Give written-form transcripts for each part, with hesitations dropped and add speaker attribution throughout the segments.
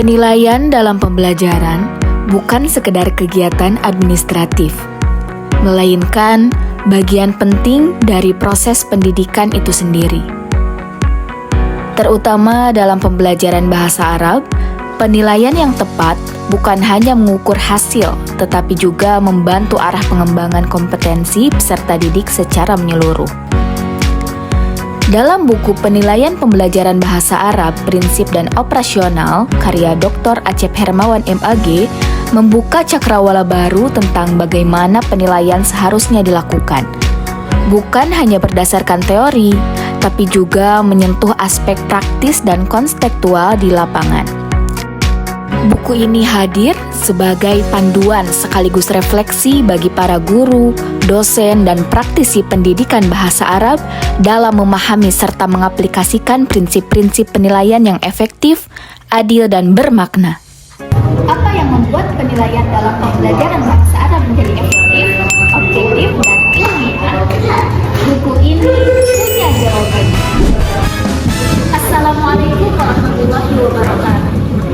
Speaker 1: Penilaian dalam pembelajaran bukan sekedar kegiatan administratif, melainkan bagian penting dari proses pendidikan itu sendiri. Terutama dalam pembelajaran bahasa Arab, penilaian yang tepat bukan hanya mengukur hasil, tetapi juga membantu arah pengembangan kompetensi peserta didik secara menyeluruh. Dalam buku Penilaian Pembelajaran Bahasa Arab, Prinsip dan Operasional, karya Dr. Acep Hermawan MAG, membuka cakrawala baru tentang bagaimana penilaian seharusnya dilakukan. Bukan hanya berdasarkan teori, tapi juga menyentuh aspek praktis dan konstekstual di lapangan. Buku ini hadir sebagai panduan sekaligus refleksi bagi para guru, dosen, dan praktisi pendidikan bahasa Arab dalam memahami serta mengaplikasikan prinsip-prinsip penilaian yang efektif, adil, dan bermakna.
Speaker 2: Apa yang membuat penilaian dalam pembelajaran bahasa Arab menjadi efektif, objektif, dan ilmiah? Buku ini punya jawabannya. Assalamualaikum warahmatullahi wabarakatuh.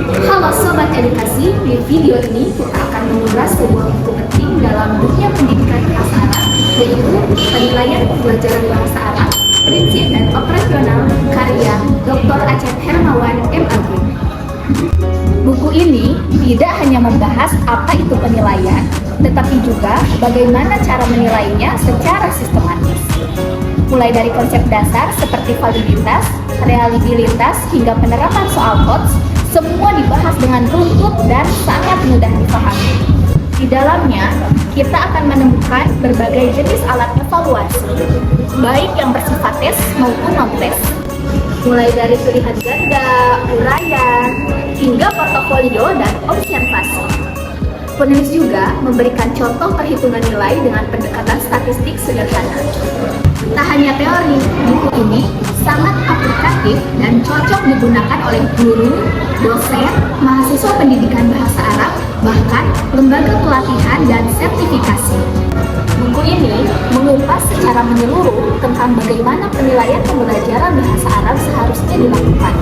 Speaker 2: Halo Sobat Edukasi, di video ini kita akan mengulas sebuah buku penting dalam dunia pendidikan bahasa Arab, yaitu Penilaian Pembelajaran Bahasa Arab, Prinsip dan Operasional, karya Dr. Acep Hermawan MAG. Buku ini tidak hanya membahas apa itu penilaian, tetapi juga bagaimana cara menilainya secara sistematis. Mulai dari konsep dasar seperti validitas, reliabilitas, hingga penerapan soal quotes, semua dibahas dengan runtut dan sangat mudah dipahami. Di dalamnya, kita akan menemukan berbagai jenis alat evaluasi, baik yang bersifat tes maupun non-tes. Mulai dari pilihan ganda, uraian, hingga portofolio dan observasi. Penulis juga memberikan contoh perhitungan nilai dengan pendekatan statistik sederhana. Tak hanya teori, buku ini sangat aplikatif dan cocok digunakan oleh guru, dosen, mahasiswa pendidikan bahasa Arab, bahkan lembaga pelatihan dan sertifikasi. Buku ini mengupas secara menyeluruh tentang bagaimana penilaian pembelajaran bahasa Arab seharusnya dilakukan.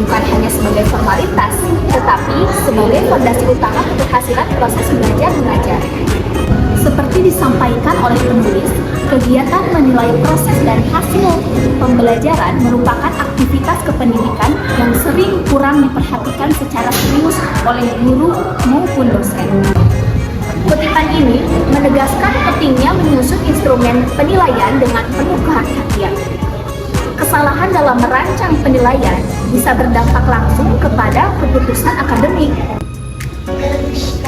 Speaker 2: Bukan hanya sebagai formalitas, tetapi sebagai fondasi utama keberhasilan proses belajar mengajar. Seperti disampaikan oleh penulis, kegiatan menilai proses dan hasil pembelajaran merupakan aktivitas kependidikan yang sering kurang diperhatikan secara serius oleh guru maupun dosen. Kutipan ini menegaskan pentingnya menyusun instrumen penilaian dengan penuh kehati-hatian. Kesalahan dalam merancang penilaian bisa berdampak langsung kepada keputusan akademik.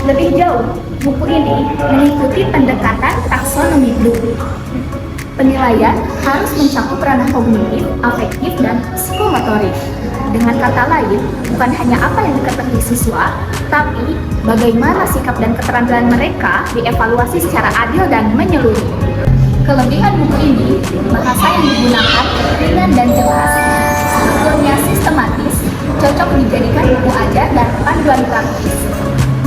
Speaker 2: Lebih jauh, buku ini mengikuti pendekatan taksonomi Bloom. Penilaian harus mencakup ranah kognitif, afektif, dan psikomotorik. Dengan kata lain, bukan hanya apa yang diketahui siswa, tapi bagaimana sikap dan keterampilan mereka dievaluasi secara adil dan menyeluruh. Kelebihan buku ini, bahasa yang digunakan ringan dan jelas, strukturnya sistematis, cocok dijadikan buku ajar dan panduan praktis,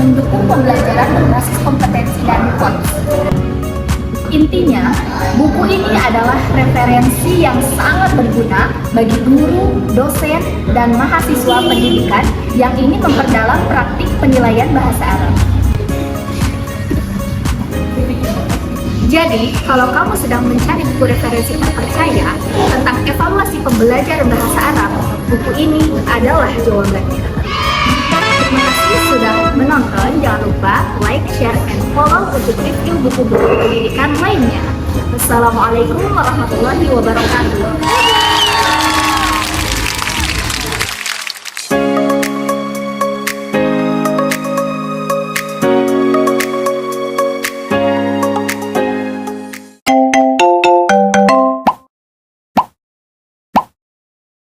Speaker 2: mendukung pembelajaran berbasis kompetensi dan quotes. Intinya, buku ini adalah referensi yang sangat berguna bagi guru, dosen, dan mahasiswa pendidikan yang ingin memperdalam praktik penilaian bahasa Arab. Jadi, kalau kamu sedang mencari buku referensi terpercaya tentang evaluasi pembelajaran bahasa Arab, buku ini adalah jawabannya. Terima kasih sudah menonton. Jangan lupa like, share, and follow untuk review buku-buku pendidikan lainnya. Wassalamualaikum warahmatullahi wabarakatuh.